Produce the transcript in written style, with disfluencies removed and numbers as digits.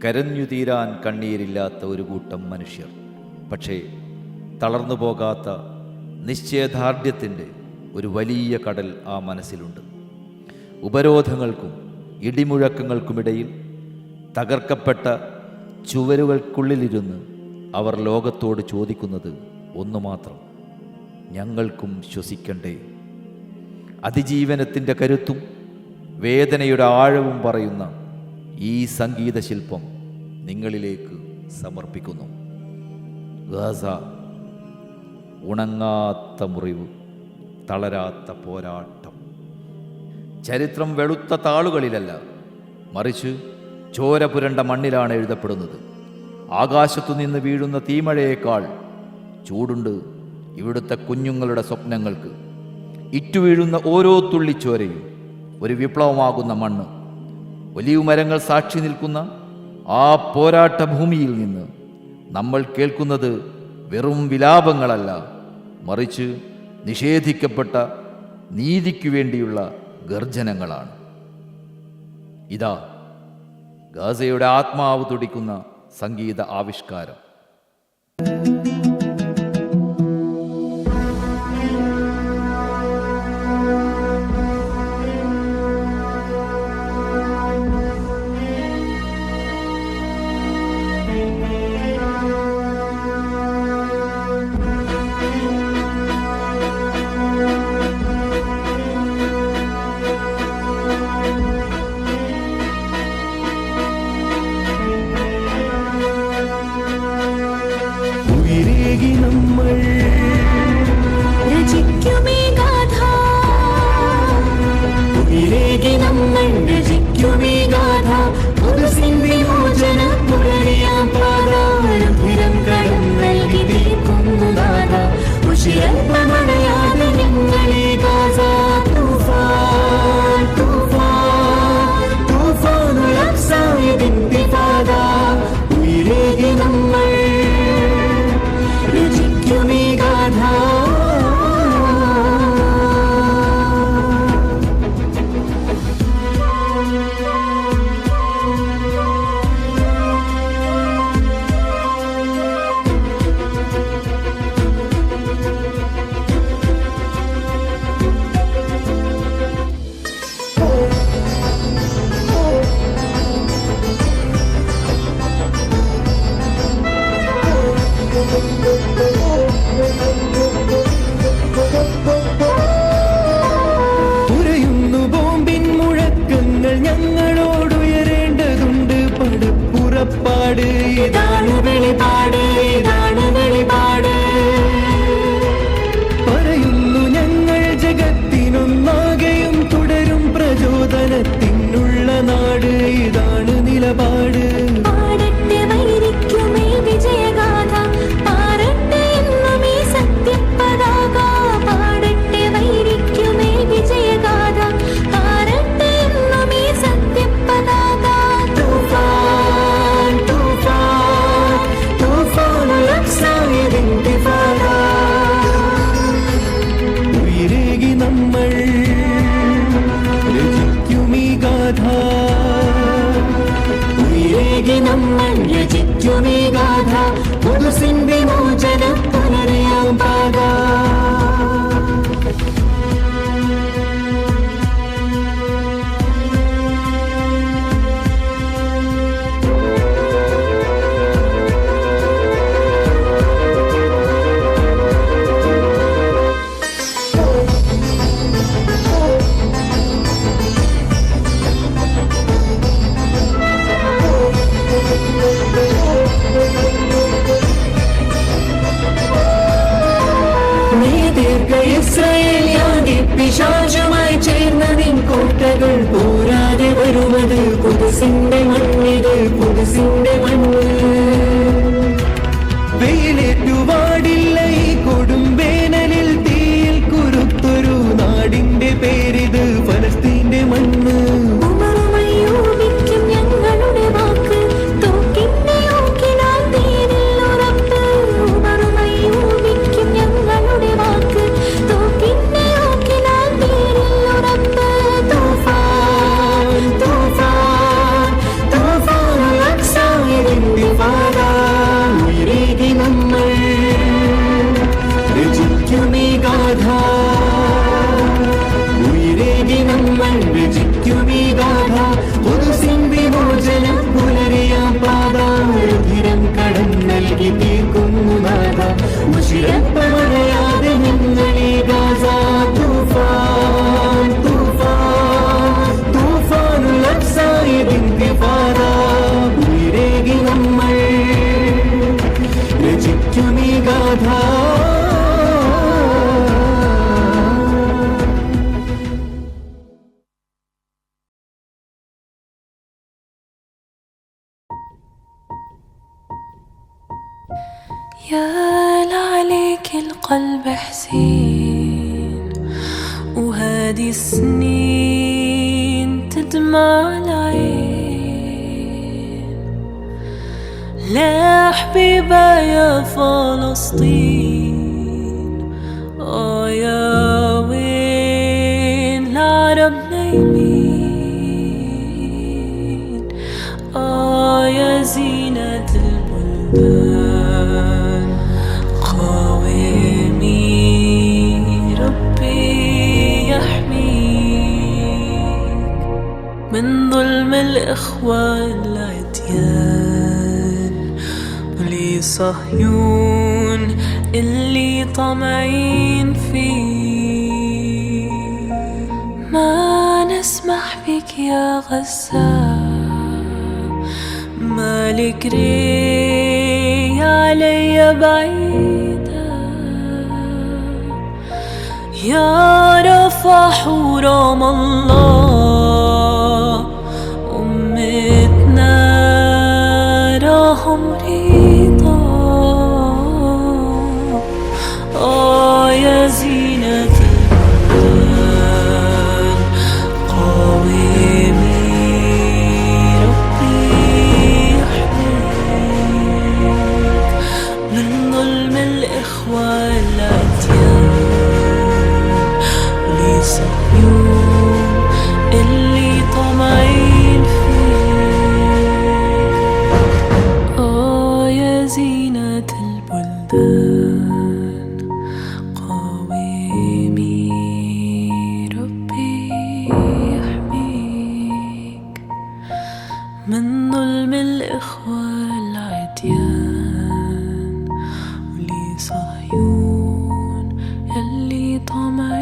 കരഞ്ഞു തീരാൻ കണ്ണീരില്ലാത്ത ഒരു കൂട്ടം മനുഷ്യർ. പക്ഷേ തളർന്നു പോകാത്ത നിശ്ചയദാർഢ്യത്തിൻ്റെ ഒരു വലിയ കടൽ ആ മനസ്സിലുണ്ട്. ഉപരോധങ്ങൾക്കും ഇടിമുഴക്കങ്ങൾക്കുമിടയിൽ തകർക്കപ്പെട്ട ചുവരുകൾക്കുള്ളിലിരുന്ന് അവർ ലോകത്തോട് ചോദിക്കുന്നത് ഒന്നു മാത്രം: ഞങ്ങൾക്കും ശ്വസിക്കണ്ടേ? അതിജീവനത്തിൻ്റെ കരുത്തും വേദനയുടെ ആഴവും പറയുന്ന ഈ സംഗീത ശില്പം നിങ്ങളിലേക്ക് സമർപ്പിക്കുന്നു. ഗാസ, ഉണങ്ങാത്ത മുറിവ്, തളരാത്ത പോരാട്ടം. ചരിത്രം വെളുത്ത താളുകളിലല്ല, മറിച്ച് ചോര പുരണ്ട മണ്ണിലാണ് എഴുതപ്പെടുന്നത്. ആകാശത്തു നിന്ന് വീഴുന്ന തീമഴയേക്കാൾ ചൂടുണ്ട് ഇവിടുത്തെ കുഞ്ഞുങ്ങളുടെ സ്വപ്നങ്ങൾക്ക്. ഇറ്റുവീഴുന്ന ഓരോ തുള്ളിച്ചോരയും ഒരു വിപ്ലവമാകുന്ന മണ്ണ്. ഒലിവ് മരങ്ങൾ സാക്ഷി നിൽക്കുന്ന ആ പോരാട്ട ഭൂമിയിൽ നിന്ന് നമ്മൾ കേൾക്കുന്നത് വെറും വിലാപങ്ങളല്ല, മറിച്ച് നിഷേധിക്കപ്പെട്ട നീതിക്കു വേണ്ടിയുള്ള ഗർജനങ്ങളാണ്. ഇതാ ഗാസയുടെ ആത്മാവ് തുടിക്കുന്ന സംഗീത ആവിഷ്കാരം. പറയുന്നു ഞങ്ങൾ ജഗത്തിനൊന്നാകെയും തുടരും പ്രചോദനത്തിനുള്ള നാട്. ഇതാണ് നിലപാട്. നമ്മൾ രചിക്കുമീ ഗാഥ, പുതുസിൻ വിമോചനം പുനരയാം പാത. പിശാചുമായി ചേർന്ന നിൻ കോട്ടകൾ പോരാതെ വരുന്നത് പുതുസിന്റെ മണ്ണിത്, പുതുസിന്റെ മണ്ണ്. വെയിലേറ്റുപാടില്ല ഈ കൊടും വേനലിൽ തീയിൽ കുരുത്തൊരു നാടിന്റെ പേരിത് ഫലസ്തീന്റെ മണ്ണ്. ഗാഥ ഉയരേകി നമ്മൾ രചിക്കുമീ ഗാഥ പുതുസിൻ വിമോചനം പുലരിയാം പാത രുധിരം കടം നൽകി തീർക്കുന്നു നാഥ മുഷിരപ്പമറിയാതെ നിങ്ങളീ ഗാസ തൂഫാൻ തൂഫാൻ തൂഫാനുൽ അക്സായിദിന്തിഫാദ ഉയരേകി നമ്മൾ രചിക്കുമീ ഗാഥ يا لعليك القلب حزين وهادي السنين تدمع العين لا حبيبة يا فلسطين يا وين العرب نايمين يا زينة البلدان قاومي ربي يحميك من ظلم الإخوة العديان ولصهيون اللي طمعين فيه ما نسمح بك يا غزال مالك ري علي بعيدة يا رفح ورام الله أمتنا راهم رضا يا زينة البلدان قاومي ربي يحميك من ظلم الإخوة العديان لصهيون اللي طمعين فيك يا زينة البلدان قاومي ربي يحميك من ظلم الإخوة العديان ولصهيون اللي طمعين